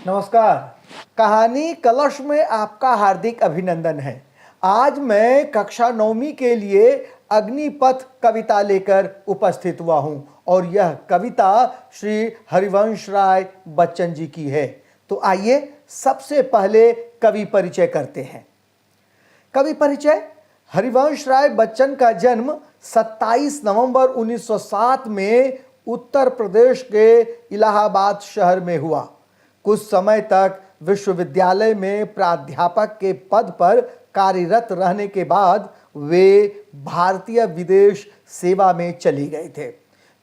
नमस्कार। कहानी कलश में आपका हार्दिक अभिनंदन है। आज मैं कक्षा 9वीं के लिए अग्निपथ कविता लेकर उपस्थित हुआ हूं और यह कविता श्री हरिवंश राय बच्चन जी की है। तो आइए सबसे पहले कवि परिचय करते हैं। कवि परिचय। हरिवंश राय बच्चन का जन्म 27 नवंबर 1907 में उत्तर प्रदेश के इलाहाबाद शहर में हुआ। कुछ समय तक विश्वविद्यालय में प्राध्यापक के पद पर कार्यरत रहने के बाद वे भारतीय विदेश सेवा में चले गए थे।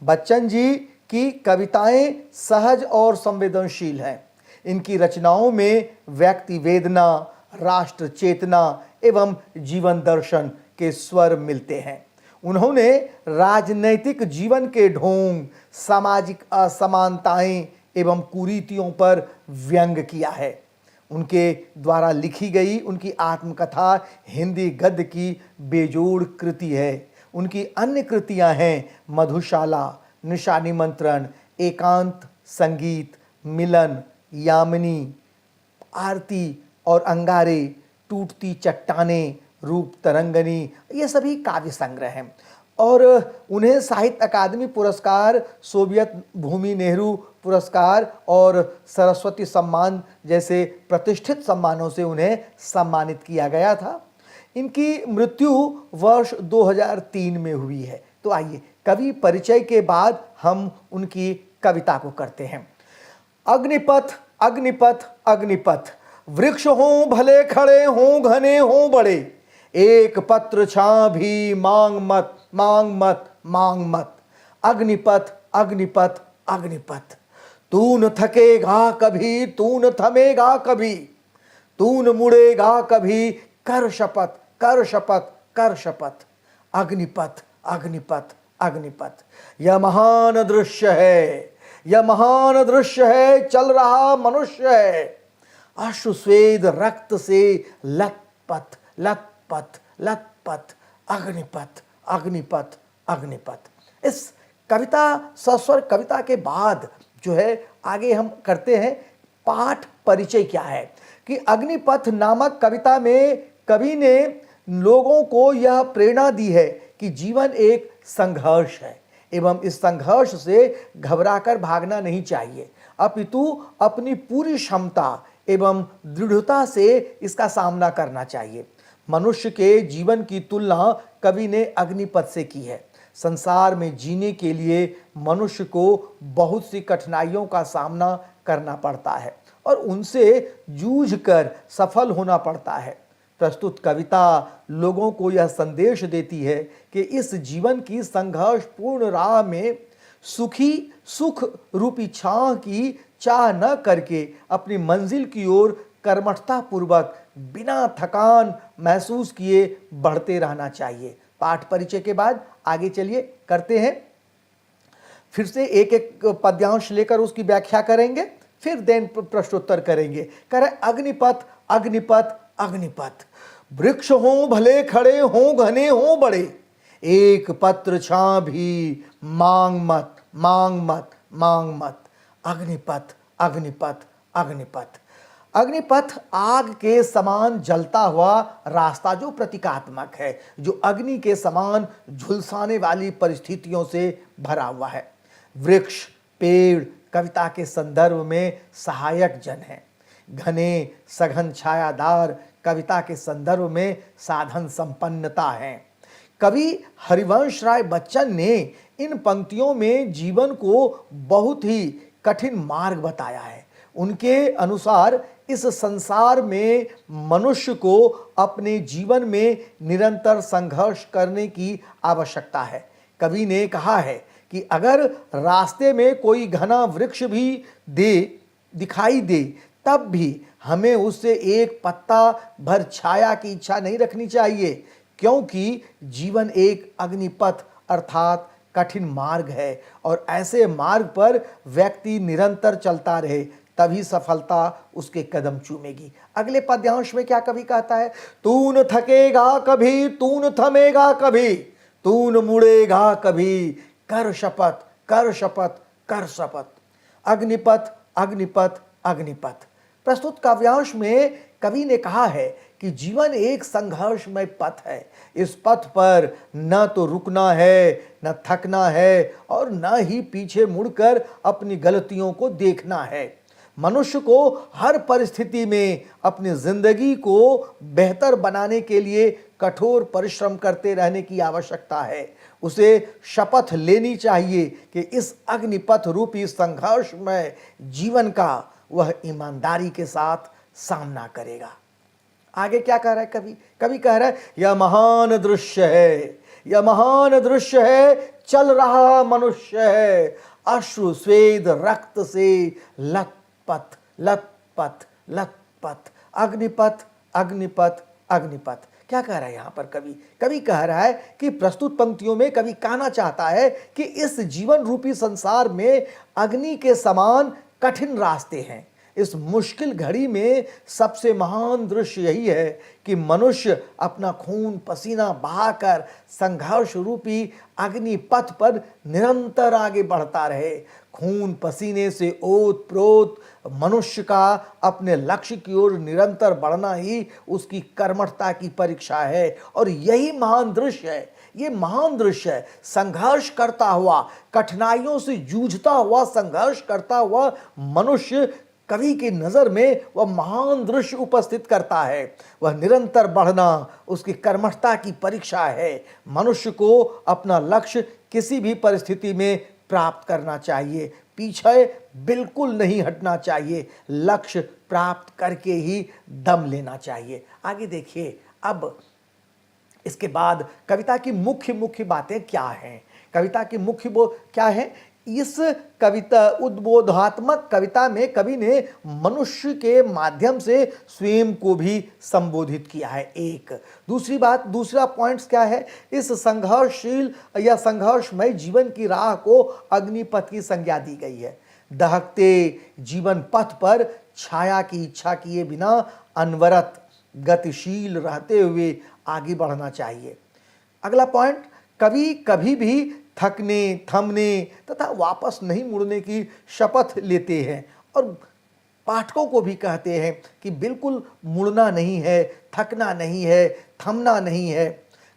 बच्चन जी की कविताएं सहज और संवेदनशील हैं। इनकी रचनाओं में व्यक्ति वेदना, राष्ट्र चेतना एवं जीवन दर्शन के स्वर मिलते हैं। उन्होंने राजनैतिक जीवन के ढोंग, सामाजिक असमानताएं एवं कुरीतियों पर व्यंग किया है। उनके द्वारा लिखी गई उनकी आत्मकथा हिंदी गद्य की बेजोड़ कृति है। उनकी अन्य कृतियां हैं मधुशाला, निशानी मंत्रण, एकांत संगीत, मिलन, यामिनी, आरती और अंगारे, टूटती चट्टानें, रूप तरंगनी, ये सभी काव्य संग्रह हैं। और उन्हें साहित्य अकादमी पुरस्कार, सोवियत भूमि नेहरू पुरस्कार और सरस्वती सम्मान जैसे प्रतिष्ठित सम्मानों से उन्हें सम्मानित किया गया था। इनकी मृत्यु वर्ष 2003 में हुई है। तो आइए कवि परिचय के बाद हम उनकी कविता को करते हैं। अग्निपथ अग्निपथ अग्निपथ, वृक्ष हों भले खड़े हों घने हों बड़े, एक पत्र छां भी मांग मत मांग मत मांग मत। अग्निपथ अग्निपथ अग्निपथ, तू न थकेगा कभी, तू न थमेगा कभी, तू न मुड़ेगा कभी, कर शपथ कर शपथ कर शपथ। अग्निपथ अग्निपथ अग्निपथ, यह महान दृश्य है, यह महान दृश्य है, चल रहा मनुष्य है, अश्रु स्वेद रक्त से लथपथ लथपथ लथपथ। अग्निपथ अग्निपथ अग्निपथ। इस कविता सस्वर कविता के बाद जो है आगे हम करते हैं पाठ परिचय क्या है कि अग्निपथ नामक कविता में कवि ने लोगों को यह प्रेरणा दी है कि जीवन एक संघर्ष है एवं इस संघर्ष से घबराकर भागना नहीं चाहिए, अपितु अपनी पूरी क्षमता एवं दृढ़ता से इसका सामना करना चाहिए। मनुष्य के जीवन की तुलना कवि ने अग्निपथ से की है। संसार में जीने के लिए मनुष्य को बहुत सी कठिनाइयों का सामना करना पड़ता है और उनसे जूझकर सफल होना पड़ता है। प्रस्तुत कविता लोगों को यह संदेश देती है कि इस जीवन की संघर्षपूर्ण राह में सुख रूपी छां की चाह न करके अपनी मंजिल की ओर कर्मठता पूर्वक बिना थकान महसूस किए बढ़ते रहना चाहिए। पाठ परिचय के बाद आगे चलिए करते हैं। फिर से एक एक पद्यांश लेकर उसकी व्याख्या करेंगे, फिर देन प्रश्नोत्तर करेंगे। करें अग्निपथ अग्निपथ अग्निपथ, वृक्ष हों भले खड़े हों घने हों बड़े, एक पत्र छां भी मांग मत मांग मत मांग मत। अग्निपथ अग्निपथ अग्निपथ। अग्निपथ आग के समान जलता हुआ रास्ता जो प्रतीकात्मक है, जो अग्नि के समान झुलसाने वाली परिस्थितियों से भरा हुआ है। वृक्ष पेड़ कविता के संदर्भ में सहायक जन है। घने सघन छायादार कविता के संदर्भ में साधन संपन्नता है। कवि हरिवंश राय बच्चन ने इन पंक्तियों में जीवन को बहुत ही कठिन मार्ग बताया है। उनके अनुसार इस संसार में मनुष्य को अपने जीवन में निरंतर संघर्ष करने की आवश्यकता है। कवि ने कहा है कि अगर रास्ते में कोई घना वृक्ष भी दिखाई दे तब भी हमें उससे एक पत्ता भर छाया की इच्छा नहीं रखनी चाहिए, क्योंकि जीवन एक अग्निपथ अर्थात कठिन मार्ग है और ऐसे मार्ग पर व्यक्ति निरंतर चलता रहे तभी सफलता उसके कदम चूमेगी। अगले पद्यांश में क्या कवि कहता है, तू न थकेगा कभी, तू न थमेगा कभी, तू न मुड़ेगा कभी, कर शपथ कर शपथ कर शपथ। अग्निपथ अग्निपथ अग्निपथ, प्रस्तुत काव्यांश में कवि ने कहा है कि जीवन एक संघर्षमय पथ है। इस पथ पर न तो रुकना है, न थकना है और न ही पीछे मुड़कर अपनी गलतियों को देखना है। मनुष्य को हर परिस्थिति में अपनी जिंदगी को बेहतर बनाने के लिए कठोर परिश्रम करते रहने की आवश्यकता है। उसे शपथ लेनी चाहिए कि इस अग्निपथ रूपी संघर्ष में जीवन का वह ईमानदारी के साथ सामना करेगा। आगे क्या कह रहा है कवि? कवि कह रहा है, यह महान दृश्य है, यह महान दृश्य है, चल रहा मनुष्य है, अश्रु स्वेद रक्त से लथपथ लथपथ लथपथ, अग्निपथ अग्निपथ अग्निपथ। क्या कह रहा है यहां पर कवि? कवि कह रहा है कि प्रस्तुत पंक्तियों में कवि कहना चाहता है कि इस जीवन रूपी संसार में अग्नि के समान कठिन रास्ते हैं। इस मुश्किल घड़ी में सबसे महान दृश्य यही है कि मनुष्य अपना खून पसीना बहाकर संघर्ष रूपी अग्नि पथ पर निरंतर आगे बढ़ता रहे। खून पसीने से ओत प्रोत मनुष्य का अपने लक्ष्य की ओर निरंतर बढ़ना ही उसकी कर्मठता की परीक्षा है। और यही महान दृश्य है, ये महान दृश्य है। संघर्ष करता हुआ, कठिनाइयों से जूझता हुआ, संघर्ष करता हुआ मनुष्य कवि की नजर में वह महान दृश्य उपस्थित करता है। वह निरंतर बढ़ना उसकी कर्मठता की परीक्षा है। मनुष्य को अपना लक्ष्य किसी भी परिस्थिति में प्राप्त करना चाहिए, पीछे बिल्कुल नहीं हटना चाहिए, लक्ष्य प्राप्त करके ही दम लेना चाहिए। आगे देखिए, अब इसके बाद कविता की मुख्य मुख्य बातें क्या हैं? कविता की मुख्य क्या है? इस कविता उद्बोधात्मक कविता में कवि ने मनुष्य के माध्यम से स्वयं को भी संबोधित किया है। एक दूसरी बात, दूसरा पॉइंट्स क्या है? इस संघर्षशील या संघर्षमय जीवन की राह को अग्निपथ की संज्ञा दी गई है। दहकते जीवन पथ पर छाया की इच्छा किए बिना अनवरत गतिशील रहते हुए आगे बढ़ना चाहिए। अगला पॉइंट, कवि कभी भी थकने थमने तथा वापस नहीं मुड़ने की शपथ लेते हैं और पाठकों को भी कहते हैं कि बिल्कुल मुड़ना नहीं है, थकना नहीं है, थमना नहीं है।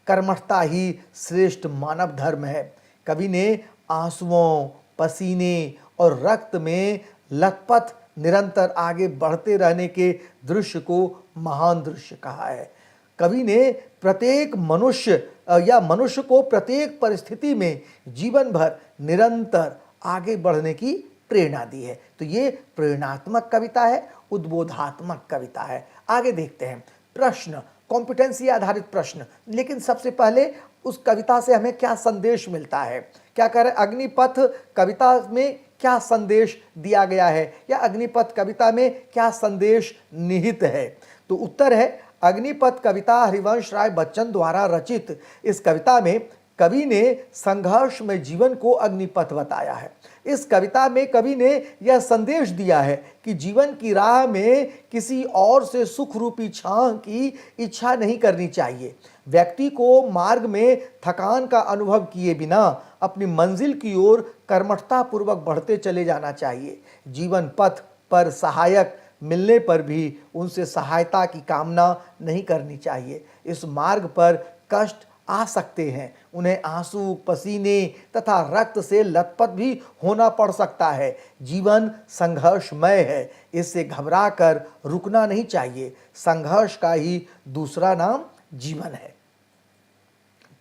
कर्मठता ही श्रेष्ठ मानव धर्म है। कवि ने आंसुओं, पसीने और रक्त में लथपथ निरंतर आगे बढ़ते रहने के दृश्य को महान दृश्य कहा है। कवि ने प्रत्येक मनुष्य या मनुष्य को प्रत्येक परिस्थिति में जीवन भर निरंतर आगे बढ़ने की प्रेरणा दी है। तो ये प्रेरणात्मक कविता है, उद्बोधात्मक कविता है। आगे देखते हैं प्रश्न, कॉम्पिटेंसी आधारित प्रश्न। लेकिन सबसे पहले उस कविता से हमें क्या संदेश मिलता है? क्या कह रहे? अग्निपथ कविता में क्या संदेश दिया गया है या अग्निपथ कविता में क्या संदेश निहित है? तो उत्तर है, अग्निपथ कविता हरिवंश राय बच्चन द्वारा रचित इस कविता में कवि ने संघर्ष में जीवन को अग्निपथ बताया है। इस कविता में कवि ने यह संदेश दिया है कि जीवन की राह में किसी और से सुख रूपी छांव की इच्छा नहीं करनी चाहिए। व्यक्ति को मार्ग में थकान का अनुभव किए बिना अपनी मंजिल की ओर कर्मठतापूर्वक बढ़ते चले जाना चाहिए। जीवन पथ पर सहायक मिलने पर भी उनसे सहायता की कामना नहीं करनी चाहिए। इस मार्ग पर कष्ट आ सकते हैं, उन्हें आंसू, पसीने तथा रक्त से लथपथ भी होना पड़ सकता है। जीवन संघर्षमय है, इससे घबराकर रुकना नहीं चाहिए। संघर्ष का ही दूसरा नाम जीवन है।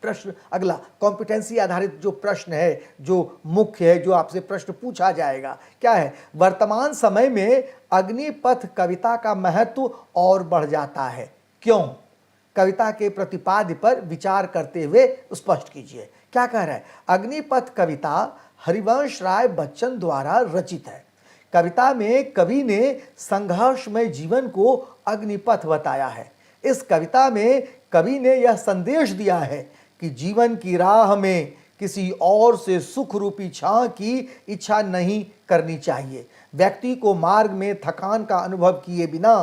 प्रश्न अगला, कॉम्पिटेंसी आधारित जो प्रश्न है, जो मुख्य है, जो आपसे प्रश्न पूछा जाएगा, क्या है? वर्तमान समय में अग्निपथ कविता का महत्व और बढ़ जाता है, क्यों? कविता के प्रतिपाद्य पर विचार करते हुए स्पष्ट कीजिए। क्या कह रहा है? अग्निपथ कविता हरिवंश राय बच्चन द्वारा रचित है। कविता में कवि ने संघर्षमय जीवन को अग्निपथ बताया है। इस कविता में कवि ने यह संदेश दिया है कि जीवन की राह में किसी और से सुख रूपी छांव की इच्छा नहीं करनी चाहिए। व्यक्ति को मार्ग में थकान का अनुभव किए बिना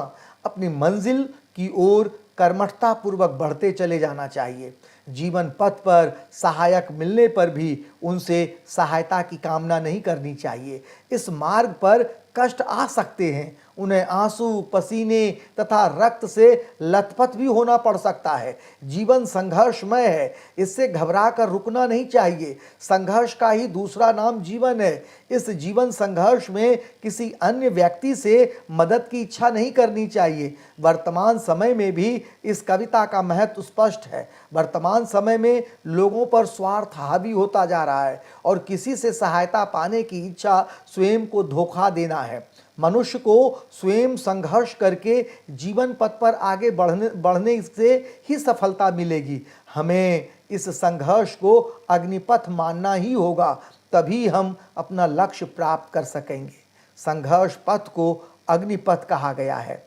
अपनी मंजिल की ओर कर्मठतापूर्वक बढ़ते चले जाना चाहिए। जीवन पथ पर सहायक मिलने पर भी उनसे सहायता की कामना नहीं करनी चाहिए। इस मार्ग पर कष्ट आ सकते हैं, उन्हें आंसू, पसीने तथा रक्त से लथपथ भी होना पड़ सकता है। जीवन संघर्षमय है, इससे घबरा कर रुकना नहीं चाहिए। संघर्ष का ही दूसरा नाम जीवन है। इस जीवन संघर्ष में किसी अन्य व्यक्ति से मदद की इच्छा नहीं करनी चाहिए। वर्तमान समय में भी इस कविता का महत्व स्पष्ट है। वर्तमान समय में लोगों पर स्वार्थ हावी होता जा रहा है और किसी से सहायता पाने की इच्छा स्वयं को धोखा देना है। मनुष्य को स्वयं संघर्ष करके जीवन पथ पर आगे बढ़ने से ही सफलता मिलेगी। हमें इस संघर्ष को अग्निपथ मानना ही होगा, तभी हम अपना लक्ष्य प्राप्त कर सकेंगे। संघर्ष पथ को अग्निपथ कहा गया है।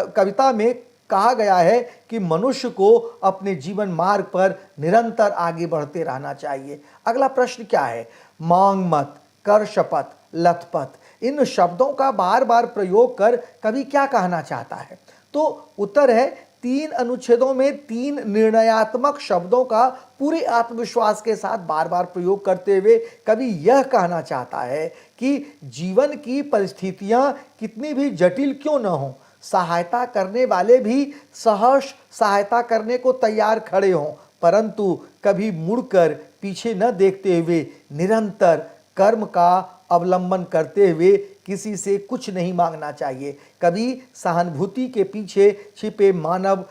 कविता में कहा गया है कि मनुष्य को अपने जीवन मार्ग पर निरंतर आगे बढ़ते रहना चाहिए। अगला प्रश्न क्या है? मांग मत, कर शपथ, लथपथ, इन शब्दों का बार बार प्रयोग कर कवि क्या कहना चाहता है? तो उत्तर है, 3 अनुच्छेदों में 3 निर्णयात्मक शब्दों का पूरे आत्मविश्वास के साथ बार बार प्रयोग करते हुए कवि यह कहना चाहता है कि जीवन की परिस्थितियां कितनी भी जटिल क्यों न हो, सहायता करने वाले भी सहर्ष सहायता करने को तैयार खड़े हों, परंतु कभी मुड़कर पीछे न देखते हुए निरंतर कर्म का अवलंबन करते हुए किसी से कुछ नहीं मांगना चाहिए। कभी सहानुभूति के पीछे छिपे मानव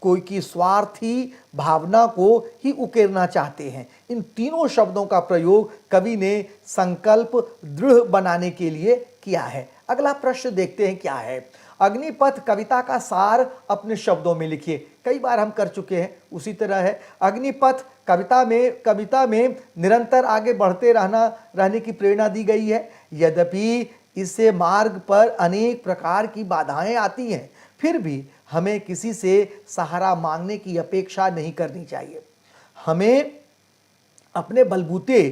कोई की स्वार्थी भावना को ही उकेरना चाहते हैं। इन तीनों शब्दों का प्रयोग कवि ने संकल्प दृढ़ बनाने के लिए किया है। अगला प्रश्न देखते हैं क्या है। अग्निपथ कविता का सार अपने शब्दों में लिखिए। कई बार हम कर चुके हैं, उसी तरह है। अग्निपथ कविता में निरंतर आगे बढ़ते रहने की प्रेरणा दी गई है। यद्यपि इससे मार्ग पर अनेक प्रकार की बाधाएं आती हैं, फिर भी हमें किसी से सहारा मांगने की अपेक्षा नहीं करनी चाहिए। हमें अपने बलबूते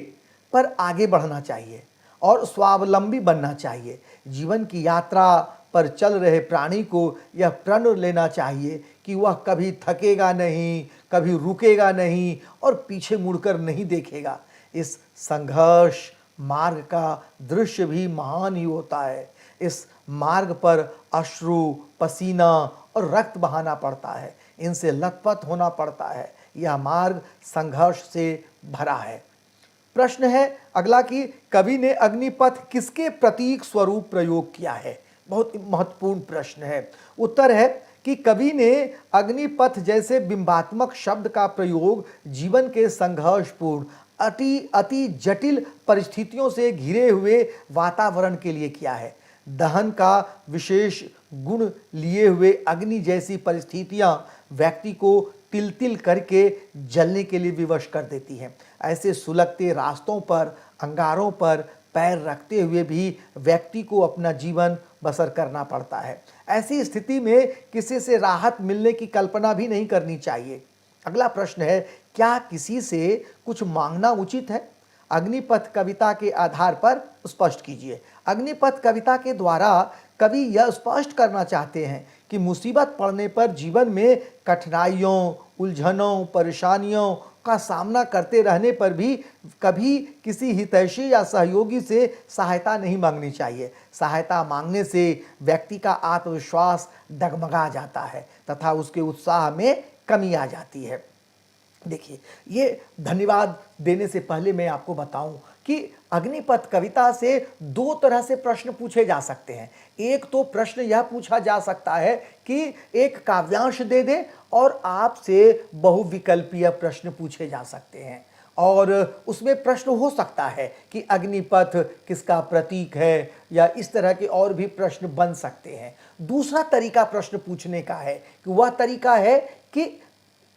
पर आगे बढ़ना चाहिए और स्वावलंबी बनना चाहिए। जीवन की यात्रा पर चल रहे प्राणी को यह प्रण लेना चाहिए कि वह कभी थकेगा नहीं, कभी रुकेगा नहीं और पीछे मुड़कर नहीं देखेगा। इस संघर्ष मार्ग का दृश्य भी महान ही होता है। इस मार्ग पर अश्रु, पसीना और रक्त बहाना पड़ता है, इनसे लथपथ होना पड़ता है। यह मार्ग संघर्ष से भरा है। प्रश्न है अगला कि कवि ने अग्निपथ किसके प्रतीक स्वरूप प्रयोग किया है? बहुत महत्वपूर्ण प्रश्न है। उत्तर है कि कवि ने अग्निपथ जैसे बिंबात्मक शब्द का प्रयोग जीवन के संघर्षपूर्ण अति जटिल परिस्थितियों से घिरे हुए वातावरण के लिए किया है। दहन का विशेष गुण लिए हुए अग्नि जैसी परिस्थितियां व्यक्ति को तिल तिल करके जलने के लिए विवश कर देती हैं। ऐसे सुलगते रास्तों पर, अंगारों पर पैर रखते हुए भी व्यक्ति को अपना जीवन बसर करना पड़ता है। ऐसी स्थिति में किसी से राहत मिलने की कल्पना भी नहीं करनी चाहिए। अगला प्रश्न है, क्या किसी से कुछ मांगना उचित है? अग्निपथ कविता के आधार पर स्पष्ट कीजिए। अग्निपथ कविता के द्वारा कवि यह स्पष्ट करना चाहते हैं कि मुसीबत पड़ने पर जीवन में कठिनाइयों, उलझनों, परेशानियों का सामना करते रहने पर भी कभी किसी हितैषी या सहयोगी से सहायता नहीं मांगनी चाहिए। सहायता मांगने से व्यक्ति का आत्मविश्वास डगमगा जाता है तथा उसके उत्साह में कमी आ जाती है। देखिए, ये धन्यवाद देने से पहले मैं आपको बताऊं कि अग्निपथ कविता से 2 तरह से प्रश्न पूछे जा सकते हैं। एक तो प्रश्न यह पूछा जा सकता है कि एक काव्यांश दे दे और आपसे बहुविकल्पीय प्रश्न पूछे जा सकते हैं और उसमें प्रश्न हो सकता है कि अग्निपथ किसका प्रतीक है या इस तरह के और भी प्रश्न बन सकते हैं। दूसरा तरीका प्रश्न पूछने का है कि वह तरीका है कि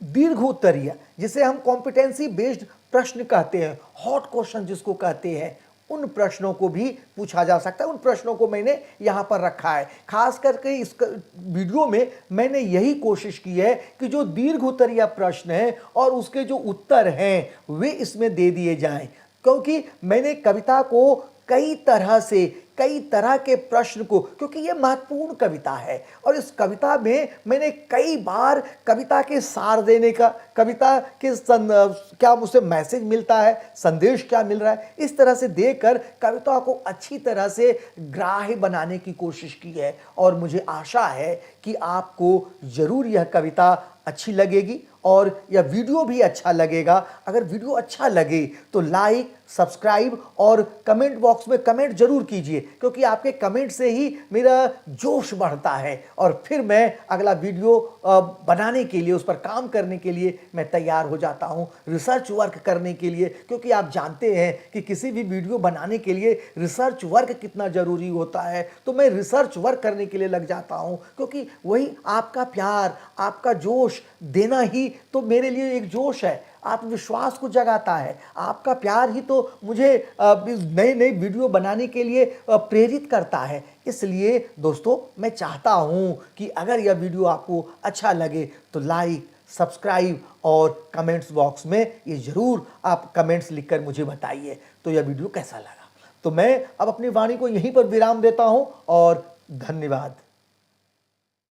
दीर्घ उत्तरीय, जिसे हम कॉम्पिटेंसी बेस्ड प्रश्न कहते हैं, हॉट क्वेश्चन जिसको कहते हैं, उन प्रश्नों को भी पूछा जा सकता है। उन प्रश्नों को मैंने यहाँ पर रखा है। खास करके इस वीडियो में मैंने यही कोशिश की है कि जो दीर्घ उत्तरीय प्रश्न है और उसके जो उत्तर हैं वे इसमें दे दिए जाएं, क्योंकि मैंने कविता को कई तरह से कई तरह के प्रश्न को, क्योंकि ये महत्वपूर्ण कविता है और इस कविता में मैंने कई बार कविता के सार देने का, कविता के क्या मुझसे मैसेज मिलता है, संदेश क्या मिल रहा है, इस तरह से देकर कविता को अच्छी तरह से ग्राह्य बनाने की कोशिश की है। और मुझे आशा है कि आपको ज़रूर यह कविता अच्छी लगेगी और यह वीडियो भी अच्छा लगेगा। अगर वीडियो अच्छा लगे तो लाइक, सब्सक्राइब और कमेंट बॉक्स में कमेंट जरूर कीजिए, क्योंकि आपके कमेंट से ही मेरा जोश बढ़ता है और फिर मैं अगला वीडियो बनाने के लिए, उस पर काम करने के लिए मैं तैयार हो जाता हूं, रिसर्च वर्क करने के लिए। क्योंकि आप जानते हैं कि किसी भी वीडियो बनाने के लिए रिसर्च वर्क कितना ज़रूरी होता है, तो मैं रिसर्च वर्क करने के लिए लग जाता हूं, क्योंकि वही आपका प्यार, आपका जोश देना ही तो मेरे लिए एक जोश है, आत्मविश्वास को जगाता है। आपका प्यार ही तो मुझे नई नई वीडियो बनाने के लिए प्रेरित करता है। इसलिए दोस्तों, मैं चाहता हूं कि अगर यह वीडियो आपको अच्छा लगे तो लाइक, सब्सक्राइब और कमेंट्स बॉक्स में ये ज़रूर आप कमेंट्स लिखकर मुझे बताइए तो यह वीडियो कैसा लगा। तो मैं अब अपनी वाणी को यहीं पर विराम देता हूं और धन्यवाद।